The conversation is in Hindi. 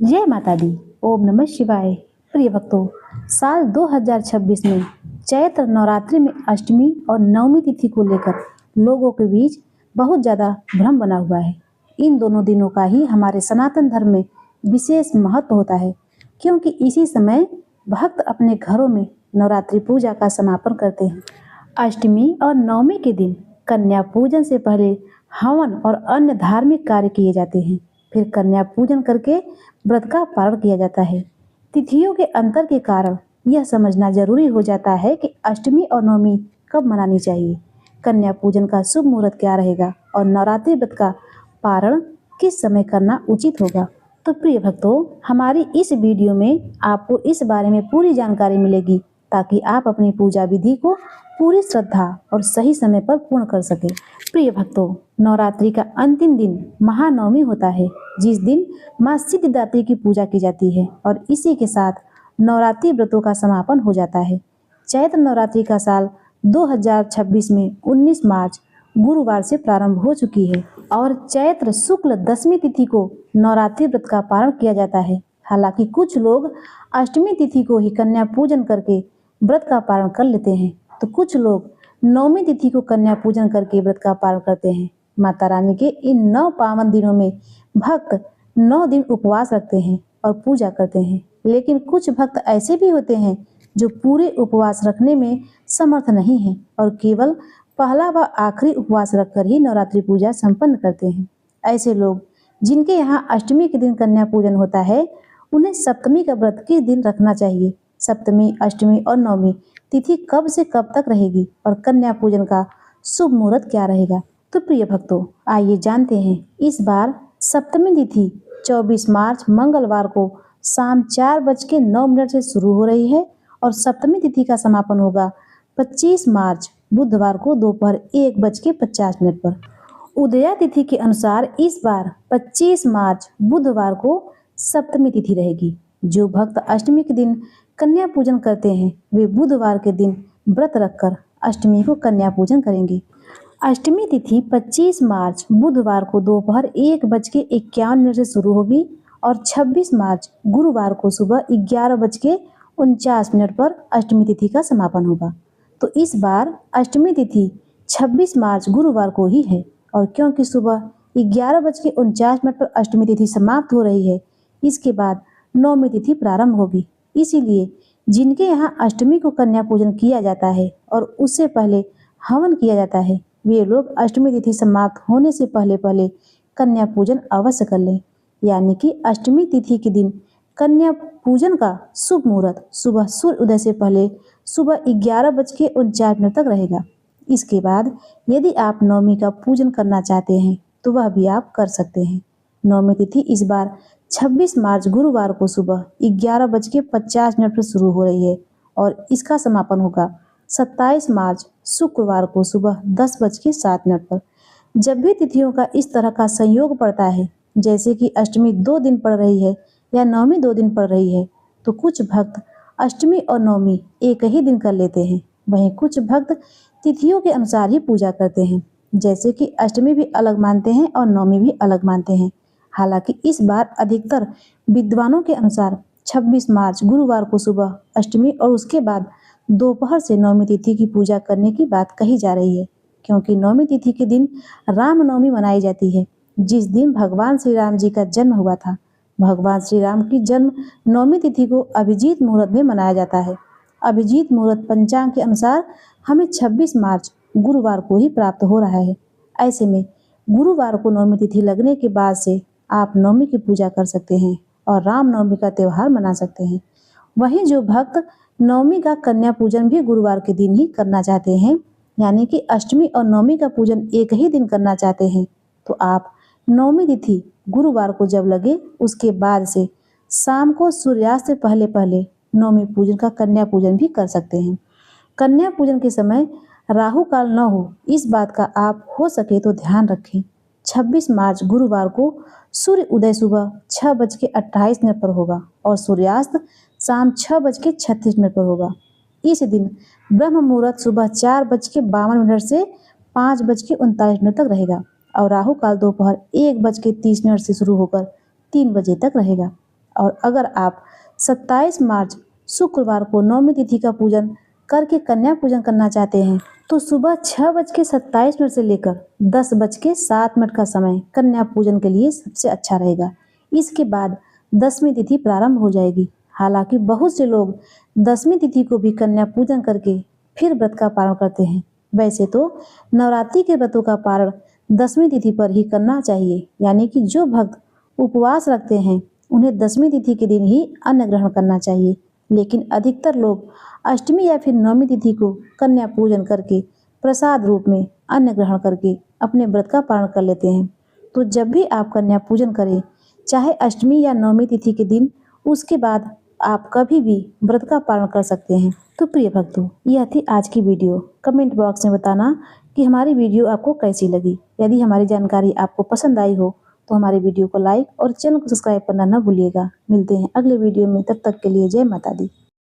जय माता दी। ओम नमः शिवाय। प्रिय भक्तों, साल 2026 में चैत्र नवरात्रि में अष्टमी और नवमी तिथि को लेकर लोगों के बीच बहुत ज़्यादा भ्रम बना हुआ है। इन दोनों दिनों का ही हमारे सनातन धर्म में विशेष महत्व होता है, क्योंकि इसी समय भक्त अपने घरों में नवरात्रि पूजा का समापन करते हैं। अष्टमी और नवमी के दिन कन्या पूजन से पहले हवन और अन्य धार्मिक कार्य किए जाते हैं। फिर कन्या पूजन करके व्रत का पारण किया जाता है। तिथियों के अंतर के कारण यह समझना जरूरी हो जाता है कि अष्टमी और नवमी कब मनानी चाहिए, कन्या पूजन का शुभ मुहूर्त क्या रहेगा और नवरात्रि व्रत का पारण किस समय करना उचित होगा। तो प्रिय भक्तों, हमारी इस वीडियो में आपको इस बारे में पूरी जानकारी मिलेगी, ताकि आप अपनी पूजा विधि को पूरी श्रद्धा और सही समय पर पूर्ण कर सकें। प्रिय भक्तों, नवरात्रि का अंतिम दिन महानवमी होता है, जिस दिन माँ सिद्धिदात्री की पूजा की जाती है और इसी के साथ नवरात्रि व्रतों का समापन हो जाता है। चैत्र नवरात्रि का साल 2026 में 19 मार्च गुरुवार से प्रारंभ हो चुकी है और चैत्र शुक्ल दशमी तिथि को नवरात्रि व्रत का पारण किया जाता है। हालांकि कुछ लोग अष्टमी तिथि को ही कन्या पूजन करके व्रत का पारण कर लेते हैं, तो कुछ लोग नवमी तिथि को कन्या पूजन करके व्रत का पारण करते हैं। माता रानी के इन 9 पावन दिनों में भक्त 9 दिन उपवास रखते हैं और पूजा करते हैं। लेकिन कुछ भक्त ऐसे भी होते हैं जो पूरे उपवास रखने में समर्थ नहीं हैं और केवल पहला व आखिरी उपवास रखकर ही नवरात्रि पूजा संपन्न करते हैं। ऐसे लोग जिनके यहाँ अष्टमी के दिन कन्या पूजन होता है, उन्हें सप्तमी का व्रत किस दिन रखना चाहिए, सप्तमी, अष्टमी और नवमी तिथि कब से कब तक रहेगी और कन्या पूजन का शुभ मुहूर्त क्या रहेगा। तो प्रिय भक्तों, आइए जानते हैं। इस बार सप्तमी तिथि 24 मार्च मंगलवार को शाम 4:09 से शुरू हो रही है और सप्तमी तिथि का समापन होगा 25 मार्च बुधवार को दोपहर 1:50 पर। उदया तिथि के अनुसार इस बार 25 मार्च बुधवार को सप्तमी तिथि रहेगी। जो भक्त अष्टमी के दिन कन्या पूजन करते हैं, वे बुधवार के दिन व्रत रखकर अष्टमी को कन्या पूजन करेंगे। अष्टमी तिथि 25 मार्च बुधवार को दोपहर 1:51 से शुरू होगी और 26 मार्च गुरुवार को सुबह 11:49 पर अष्टमी तिथि का समापन होगा। तो इस बार अष्टमी तिथि 26 मार्च गुरुवार को ही है और क्योंकि सुबह 11:49 पर अष्टमी तिथि समाप्त हो रही है, इसके बाद नवमी तिथि प्रारंभ होगी। इसीलिए जिनके यहाँ अष्टमी को कन्या पूजन किया जाता है और उससे पहले हवन किया जाता है, वे लोग अष्टमी तिथि समाप्त होने से पहले पहले कन्या पूजन अवश्य कर लें। यानी कि अष्टमी तिथि के दिन कन्या पूजन का शुभ मुहूर्त सुबह सूर्य उदय से पहले सुबह 11:49 तक रहेगा। इसके बाद यदि आप नवमी का पूजन करना चाहते हैं तो वह भी आप कर सकते हैं। नवमी तिथि इस बार 26 मार्च गुरुवार को सुबह 11:50 पर शुरू हो रही है और इसका समापन होगा 27 मार्च शुक्रवार को सुबह 10:07 पर। जब भी तिथियों का इस तरह का संयोग पड़ता है, जैसे कि अष्टमी 2 दिन पड़ रही है या नवमी 2 दिन पड़ रही है, तो कुछ भक्त अष्टमी और नवमी एक ही दिन कर लेते हैं। वहीं कुछ भक्त तिथियों के अनुसार ही पूजा करते हैं, जैसे कि अष्टमी भी अलग मानते हैं और नवमी भी अलग मानते हैं। हालांकि इस बार अधिकतर विद्वानों के अनुसार 26 मार्च गुरुवार को सुबह अष्टमी और उसके बाद दोपहर से नवमी तिथि की पूजा करने की बात कही जा रही है, क्योंकि नवमी तिथि के दिन रामनवमी मनाई जाती है, जिस दिन भगवान श्री राम जी का जन्म हुआ था। भगवान श्री राम की जन्म नवमी तिथि को अभिजीत मुहूर्त में मनाया जाता है। अभिजीत मुहूर्त पंचांग के अनुसार हमें 26 मार्च गुरुवार को ही प्राप्त हो रहा है। ऐसे में गुरुवार को नवमी तिथि लगने के बाद से आप नवमी की पूजा कर सकते हैं और रामनवमी का त्यौहार मना सकते हैं। वहीं जो भक्त नवमी का कन्या पूजन भी गुरुवार के दिन ही करना चाहते हैं, यानी कि अष्टमी और नवमी का पूजन एक ही दिन करना चाहते हैं, तो आप नवमी तिथि गुरुवार को जब लगे उसके बाद से शाम को सूर्यास्त से पहले पहले नवमी पूजन का कन्या पूजन भी कर सकते हैं। कन्या पूजन के समय राहु काल न हो, इस बात का आप हो सके तो ध्यान रखें। 26 मार्च गुरुवार को सूर्य उदय सुबह 6:28 पर होगा और सूर्यास्त शाम 6:36 पर होगा। इस दिन ब्रह्म मुहूर्त सुबह 4:52 से 5:39 तक रहेगा और राहु काल दोपहर 1:30 से शुरू होकर 3 बजे तक रहेगा और अगर आप 27 मार्च शुक्रवार को नवमी तिथि का पूजन करके कन्या पूजन करना चाहते हैं तो सुबह 6:27 से लेकर 10:07 का समय कन्या पूजन के लिए सबसे अच्छा रहेगा। इसके बाद 10वीं तिथि प्रारंभ हो जाएगी। हालांकि बहुत से लोग 10वीं तिथि को भी कन्या पूजन करके फिर व्रत का पारण करते हैं। वैसे तो नवरात्रि के व्रतों का पारण 10वीं तिथि पर ही करना चाहिए, यानी कि जो भक्त उपवास रखते हैं उन्हें 10वीं तिथि के दिन ही अन्न ग्रहण करना चाहिए। लेकिन अधिकतर लोग अष्टमी या फिर नवमी तिथि को कन्या पूजन करके प्रसाद रूप में अन्न ग्रहण करके अपने व्रत का पारण कर लेते हैं। तो जब भी आप कन्या पूजन करें, चाहे अष्टमी या नवमी तिथि के दिन, उसके बाद आप कभी भी व्रत का पारण कर सकते हैं। तो प्रिय भक्तों, यह थी आज की वीडियो। कमेंट बॉक्स में बताना कि हमारी वीडियो आपको कैसी लगी। यदि हमारी जानकारी आपको पसंद आई हो तो हमारी वीडियो को लाइक और चैनल को सब्सक्राइब करना न भूलिएगा। मिलते हैं अगले वीडियो में, तब तक के लिए जय माता दी।